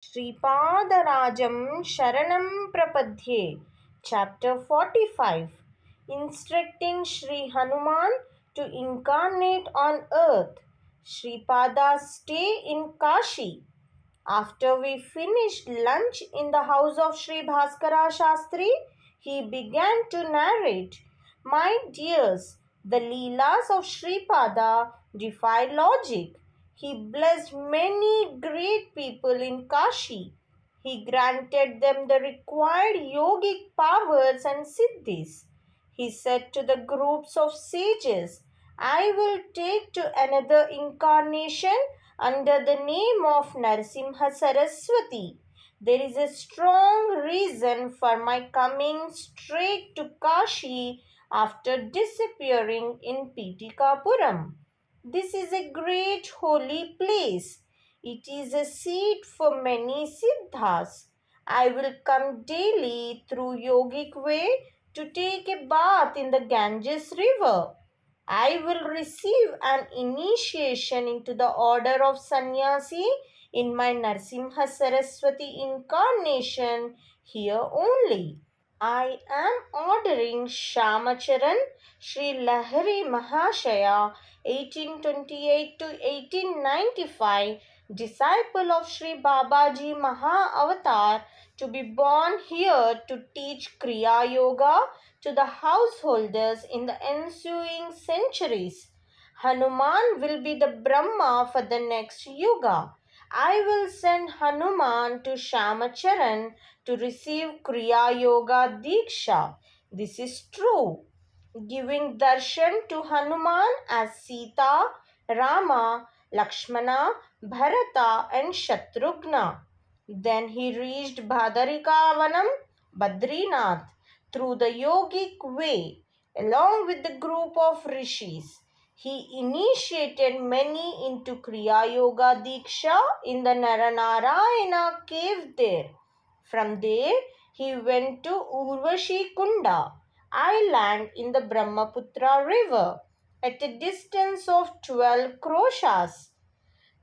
Sripada Sharanam Prapadhye. Chapter 45. Instructing Sri Hanuman to incarnate on earth. Sripada's stay in Kashi. After we finished lunch in the house of Sri Bhaskara Shastri, he began to narrate, "My dears, the Leelas of Sripada defy logic. He blessed many great people in Kashi. He granted them the required yogic powers and siddhis. He said to the groups of sages, I will take to another incarnation under the name of Narasimha Saraswati. There is a strong reason for my coming straight to Kashi after disappearing in Pitikapuram. This is a great holy place. It is a seat for many siddhas. I will come daily through yogic way to take a bath in the Ganges river. I will receive an initiation into the order of sannyasi in my Narasimha Saraswati incarnation here only. I am ordering Shamacharan Sri Lahari Mahashaya 1828 to 1895, disciple of Sri Babaji Maha Avatar, to be born here to teach Kriya Yoga to the householders in the ensuing centuries. Hanuman will be the Brahma for the next Yuga. I will send Hanuman to Shamacharan to receive Kriya Yoga Diksha. This is true. Giving darshan to Hanuman as Sita, Rama, Lakshmana, Bharata and Shatrughna. Then he reached Bhadarikavanam, Badrinath, through the yogic way, along with the group of rishis. He initiated many into Kriya Yoga Diksha in the Naranarayana cave there. From there, he went to Urvashi Kunda island in the Brahmaputra river at a distance of 12 kroshas,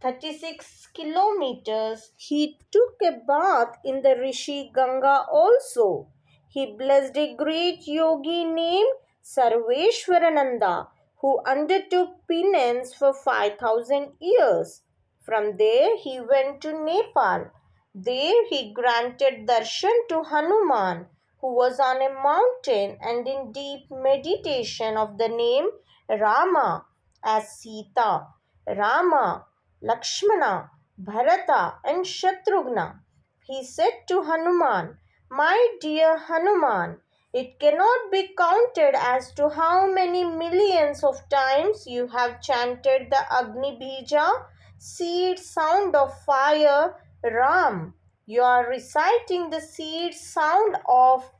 36 kilometers. He took a bath in the Rishi Ganga also. He blessed a great yogi named Sarveshwarananda who undertook penance for 5,000 years. From there he went to Nepal. There he granted darshan to Hanuman, who was on a mountain and in deep meditation of the name Rama as Sita, Rama, Lakshmana, Bharata and Shatrughna. He said to Hanuman, My dear Hanuman, it cannot be counted as to how many millions of times you have chanted the Agni Bija, seed sound of fire, Ram. You are reciting the seed sound of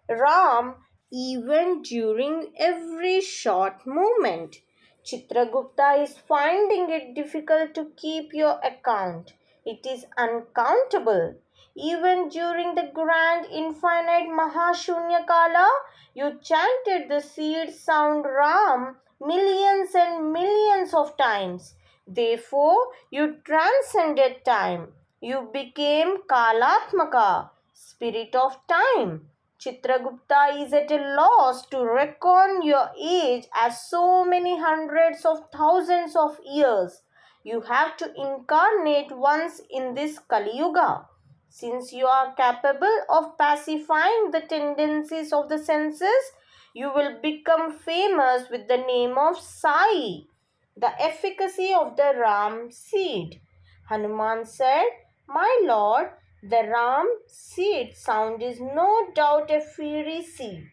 Ram even during every short moment. Chitragupta is finding it difficult to keep your account. It is uncountable. Even during the grand infinite Mahashunyakala, you chanted the seed sound Ram millions and millions of times. Therefore, you transcended time. You became Kalatmaka, spirit of time. Chitragupta is at a loss to reckon your age as so many hundreds of thousands of years. You have to incarnate once in this Kali Yuga. Since you are capable of pacifying the tendencies of the senses, you will become famous with the name of Sai, the efficacy of the Ram seed. Hanuman said, My lord, the Ram seed sound is no doubt a fiery seed.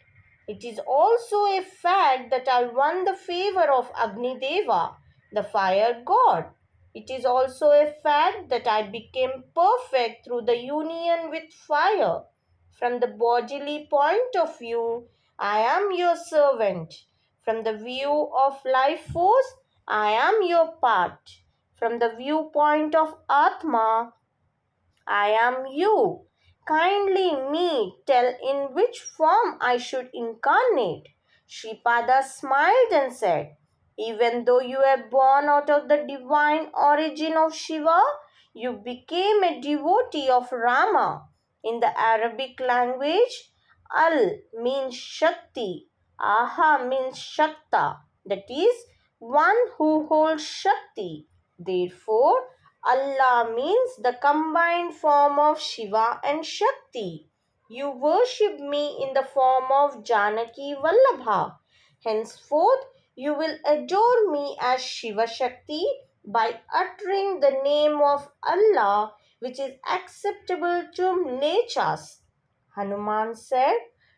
It is also a fact that I won the favor of Agni Deva, the fire god. It is also a fact that I became perfect through the union with fire. From the bodily point of view, I am your servant. From the view of life force, I am your part. From the viewpoint of Atma, I am you. Kindly me tell in which form I should incarnate. Sripada smiled and said, Even though you are born out of the divine origin of Shiva, you became a devotee of Rama. In the Arabic language, Al means Shakti, Aha means Shakta, that is, one who holds Shakti. Therefore, Allah means the combined form of Shiva and Shakti. You worship me in the form of Janaki Vallabha. Henceforth, you will adore me as Shiva Shakti by uttering the name of Allah, which is acceptable to mlechas. Hanuman said,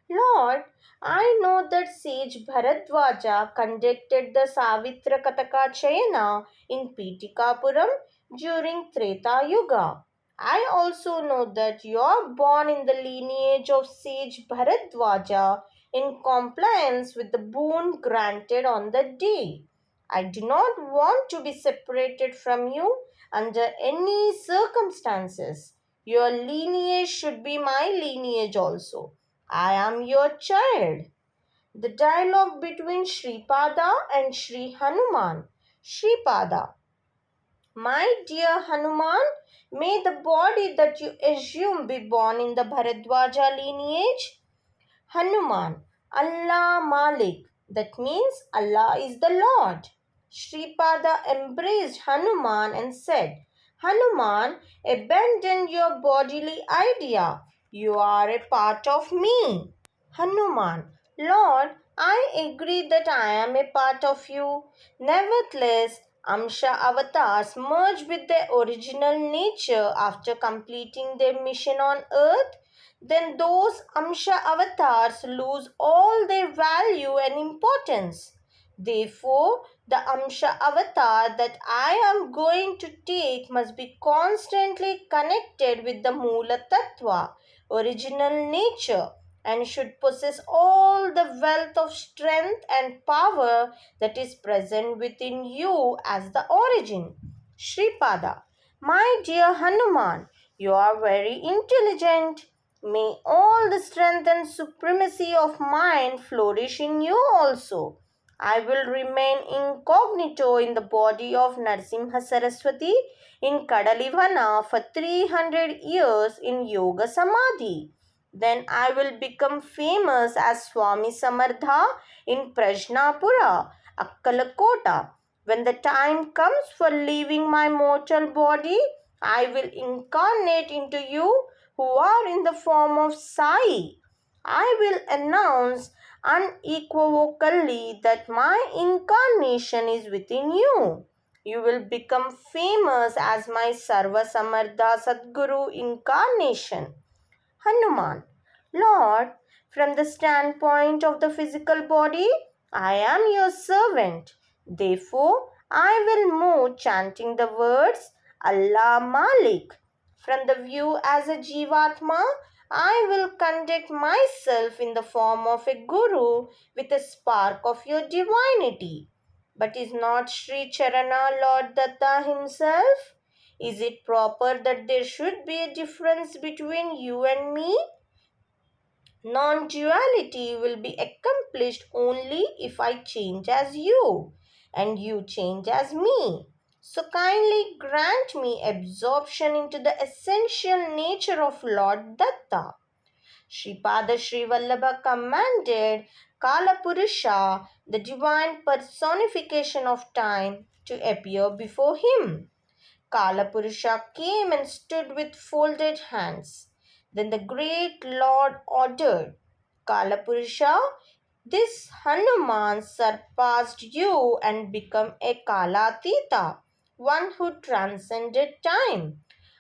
Lord, I know that sage Bharadwaja conducted the Savitra Kataka Chayana in Pitikapuram during Treta Yuga. I also know that you are born in the lineage of sage Bharadwaja in compliance with the boon granted on that day. I do not want to be separated from you under any circumstances. Your lineage should be my lineage also. I am your child. The dialogue between Sripada and Sri Hanuman. Sripada, my dear Hanuman, may the body that you assume be born in the Bharadwaja lineage. Hanuman, Allah Malik, that means Allah is the Lord. Sripada embraced Hanuman and said, Hanuman, abandon your bodily idea. You are a part of me. Hanuman, Lord, I agree that I am a part of you. Nevertheless, Amsha avatars merge with their original nature after completing their mission on earth. Then those Amsha avatars lose all their value and importance. Therefore, the Amsha avatar that I am going to take must be constantly connected with the Mula Tattva, original nature, and should possess all the wealth of strength and power that is present within you as the origin. Sripada, my dear Hanuman, you are very intelligent. May all the strength and supremacy of mind flourish in you also. I will remain incognito in the body of Narsimha Saraswati in Kadalivana for 300 years in Yoga Samadhi. Then I will become famous as Swami Samardha in Prajnapura, Akkalakota. When the time comes for leaving my mortal body, I will incarnate into you who are in the form of Sai. I will announce unequivocally that my incarnation is within you. You will become famous as my Sarva Samartha Sadguru incarnation. Hanuman, Lord, from the standpoint of the physical body, I am your servant. Therefore, I will move chanting the words Allah Malik. From the view as a Jivatma, I will conduct myself in the form of a Guru with a spark of your divinity. But is not Sri Charana Lord Datta himself? Is it proper that there should be a difference between you and me? Non-duality will be accomplished only if I change as you and you change as me. So kindly grant me absorption into the essential nature of Lord Datta. Sripada Srivallabha commanded Kalapurusha, the divine personification of time, to appear before him. Kalapurusha came and stood with folded hands. Then the great Lord ordered, Kalapurusha, this Hanuman surpassed you and become a Kalatita, one who transcended time.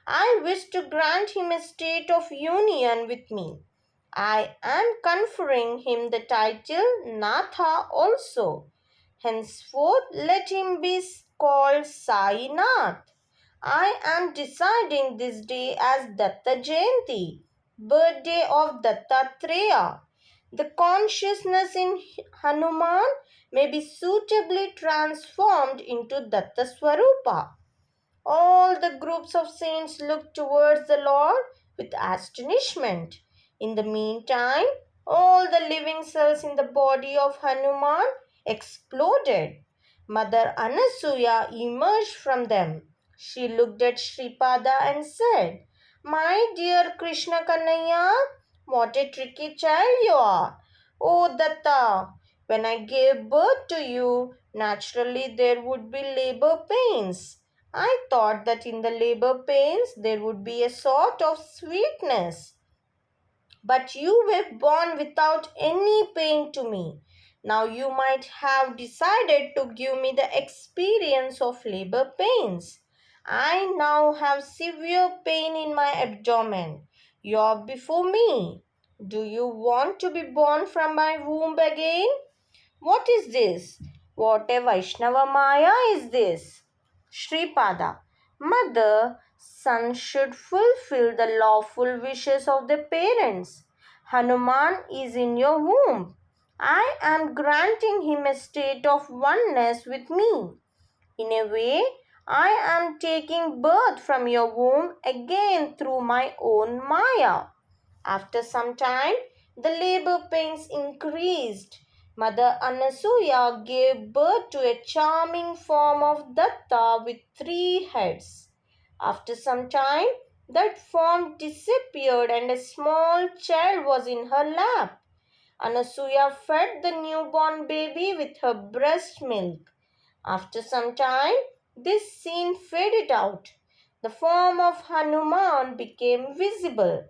I wish to grant him a state of union with me. I am conferring him the title Natha also. Henceforth, let him be called Sai Nath. I am deciding this day as Datta Jayanti, birthday of Dattatreya. The consciousness in Hanuman may be suitably transformed into Datta Swarupa. All the groups of saints looked towards the Lord with astonishment. In the meantime, all the living cells in the body of Hanuman exploded. Mother Anasuya emerged from them. She looked at Sripada and said, "My dear Krishna Kanaya, what a tricky child you are. Oh Datta, when I gave birth to you, naturally there would be labor pains. I thought that in the labor pains there would be a sort of sweetness. But you were born without any pain to me. Now you might have decided to give me the experience of labor pains. I now have severe pain in my abdomen. You're before me. Do you want to be born from my womb again? What is this? What a Vaishnava Maya is this? Sripada, Mother, son should fulfill the lawful wishes of the parents. Hanuman is in your womb. I am granting him a state of oneness with me. In a way, I am taking birth from your womb again through my own Maya. After some time, the labor pains increased. Mother Anasuya gave birth to a charming form of Datta with 3 heads. After some time, that form disappeared and a small child was in her lap. Anasuya fed the newborn baby with her breast milk. After some time, this scene faded out. The form of Hanuman became visible.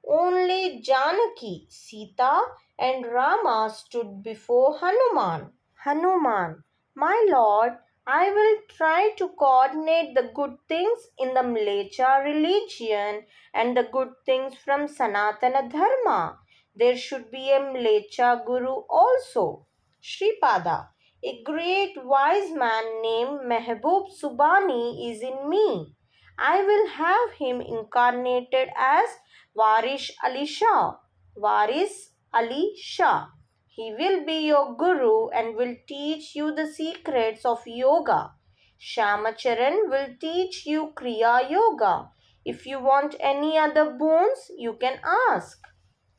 Only Janaki, Sita, and Rama stood before Hanuman. Hanuman, my lord, I will try to coordinate the good things in the Mlecha religion and the good things from Sanatana Dharma. There should be a Mlecha Guru also. Sripada, a great wise man named Mehboob Subani is in me. I will have him incarnated as Waris Ali Shah. Waris Ali Shah. He will be your guru and will teach you the secrets of yoga. Shamacharan will teach you Kriya Yoga. If you want any other boons, you can ask.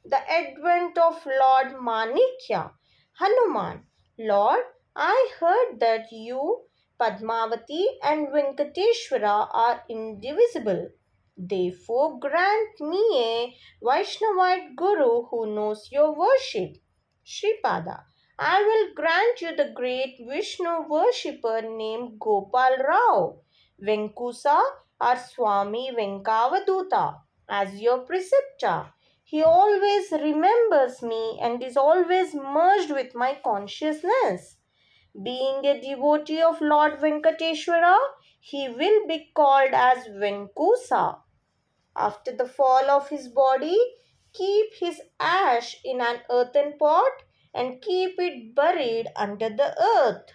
The advent of Lord Manikya. Hanuman, Lord, I heard that you, Padmavati, and Venkateshwara are indivisible. Therefore, grant me a Vaishnavite Guru who knows your worship. Sripada, I will grant you the great Vishnu worshipper named Gopal Rao, Venkusa or Swami Venkavaduta as your preceptor. He always remembers me and is always merged with my consciousness. Being a devotee of Lord Venkateshwara, he will be called as Venkusa. After the fall of his body, keep his ash in an earthen pot and keep it buried under the earth.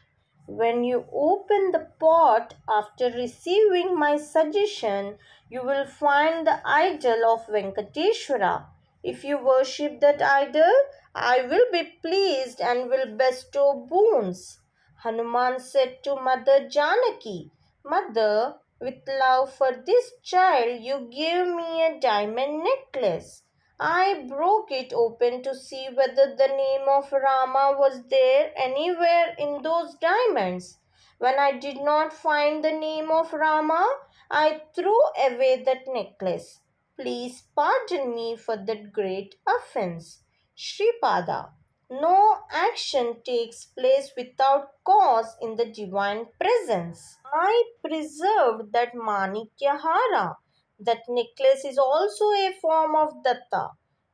When you open the pot after receiving my suggestion, you will find the idol of Venkateshwara. If you worship that idol, I will be pleased and will bestow boons. Hanuman said to Mother Janaki, Mother, with love for this child, you gave me a diamond necklace. I broke it open to see whether the name of Rama was there anywhere in those diamonds. When I did not find the name of Rama, I threw away that necklace. Please pardon me for that great offense. Sripada, no action takes place without cause in the divine presence. I preserved that Manikyahara. That necklace is also a form of Datta.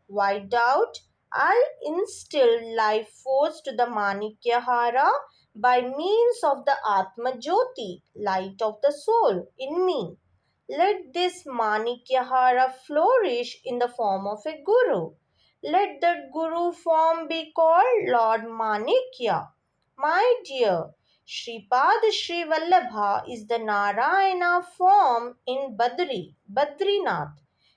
Why doubt? I instilled life force to the Manikyahara by means of the Atma Jyoti, light of the soul, in me. Let this Manikyahara flourish in the form of a Guru. Let that Guru form be called Lord Manikya. My dear, Sripada Srivallabha is the Narayana form in Badrinath.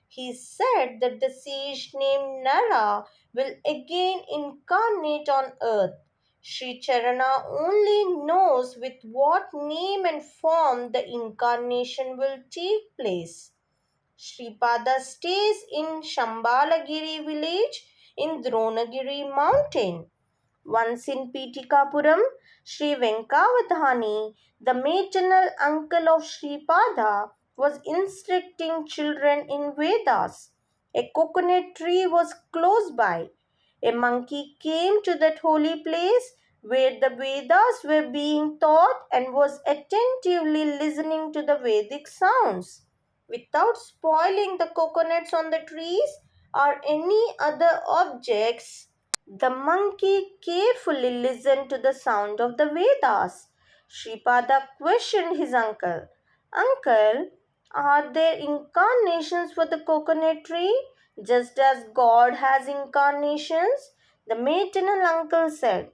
He said that the sage named Nara will again incarnate on earth. Sri Charana only knows with what name and form the incarnation will take place. Sripada stays in Shambalagiri village in Dronagiri mountain. Once in Pitikapuram, Sri Venkavadhani, the maternal uncle of Sripada, was instructing children in Vedas. A coconut tree was close by. A monkey came to that holy place where the Vedas were being taught and was attentively listening to the Vedic sounds. Without spoiling the coconuts on the trees or any other objects, the monkey carefully listened to the sound of the Vedas. Sripada questioned his uncle. Uncle, are there incarnations for the coconut tree, just as God has incarnations? The maternal uncle said,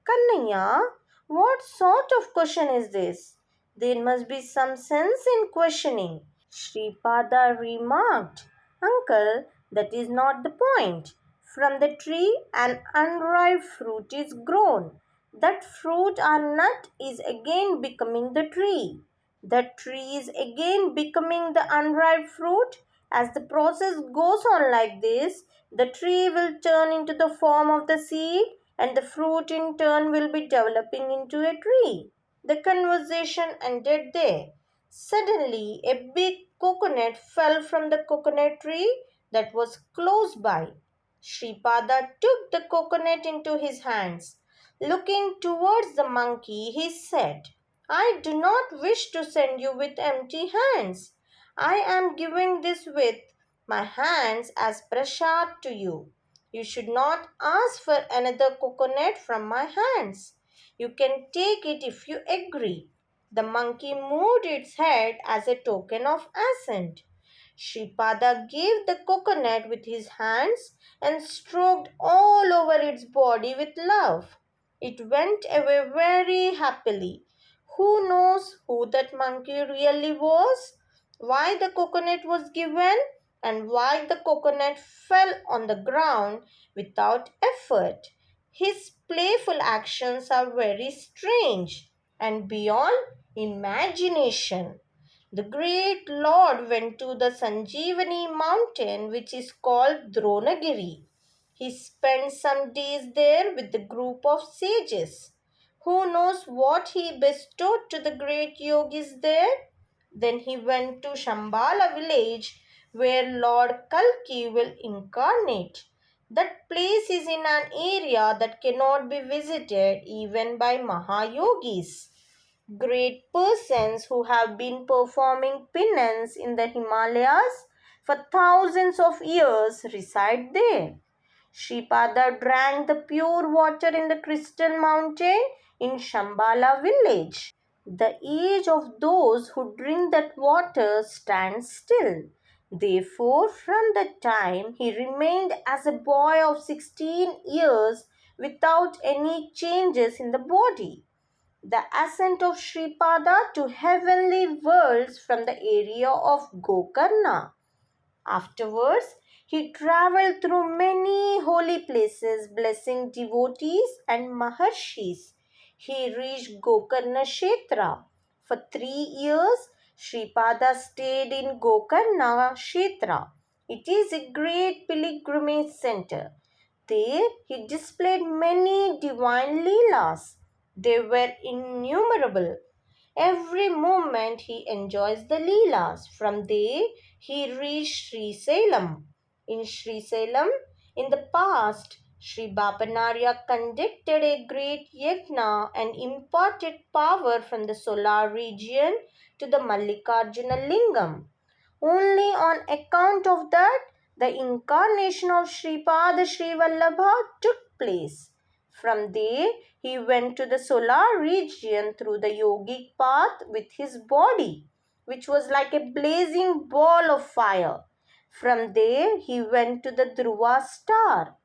Kannaya, what sort of question is this? There must be some sense in questioning. Sripada remarked, Uncle, that is not the point. From the tree, an unripe fruit is grown. That fruit or nut is again becoming the tree. That tree is again becoming the unripe fruit. As the process goes on like this, the tree will turn into the form of the seed, and the fruit in turn will be developing into a tree. The conversation ended there. Suddenly, a big coconut fell from the coconut tree that was close by. Sripada took the coconut into his hands. Looking towards the monkey, he said, I do not wish to send you with empty hands. I am giving this with my hands as prasad to you. You should not ask for another coconut from my hands. You can take it if you agree. The monkey moved its head as a token of assent. Sripada gave the coconut with his hands and stroked all over its body with love. It went away very happily. Who knows who that monkey really was? Why the coconut was given? And why the coconut fell on the ground without effort? His playful actions are very strange and beyond imagination. The great Lord went to the Sanjeevani mountain, which is called Dronagiri. He spent some days there with the group of sages. Who knows what he bestowed to the great yogis there? Then he went to Shambhala village where Lord Kalki will incarnate. That place is in an area that cannot be visited even by Mahayogis. Great persons who have been performing penance in the Himalayas for thousands of years reside there. Sripada drank the pure water in the crystal mountain in Shambhala village. The age of those who drink that water stands still. Therefore, from that time he remained as a boy of 16 years without any changes in the body. The ascent of Sripada to heavenly worlds from the area of Gokarna. Afterwards, he traveled through many holy places, blessing devotees and maharshis. He reached Gokarna Kshetra. For 3 years, Sripada stayed in Gokarna Kshetra. It is a great pilgrimage center. There, he displayed many divine leelas. They were innumerable. Every moment he enjoys the Leelas. From there he reached Sri Salem. In Sri Salem, in the past, Sri Bapanarya conducted a great yajna and imparted power from the solar region to the Mallikarjuna Lingam. Only on account of that, the incarnation of Sripada Srivallabha took place. From there, he went to the solar region through the yogic path with his body, which was like a blazing ball of fire. From there, he went to the Dhruva star,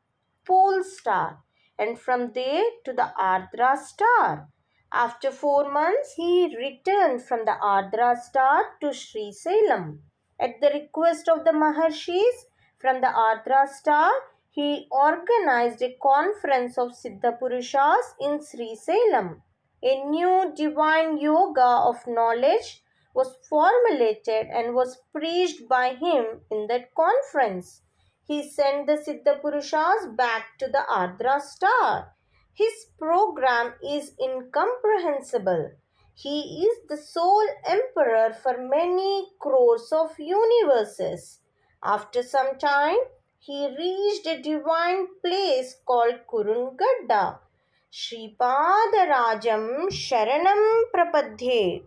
pole star, and from there to the Ardra star. After 4 months, he returned from the Ardra star to Sri Salem. At the request of the Maharshis from the Ardra star, he organized a conference of Siddha Purushas in Sri Salem. A new divine yoga of knowledge was formulated and was preached by him in that conference. He sent the Siddha Purushas back to the Ardra star. His program is incomprehensible. He is the sole emperor for many crores of universes. After some time, he reached a divine place called Kurungadda. Sripada Rajam Sharanam Prapadye.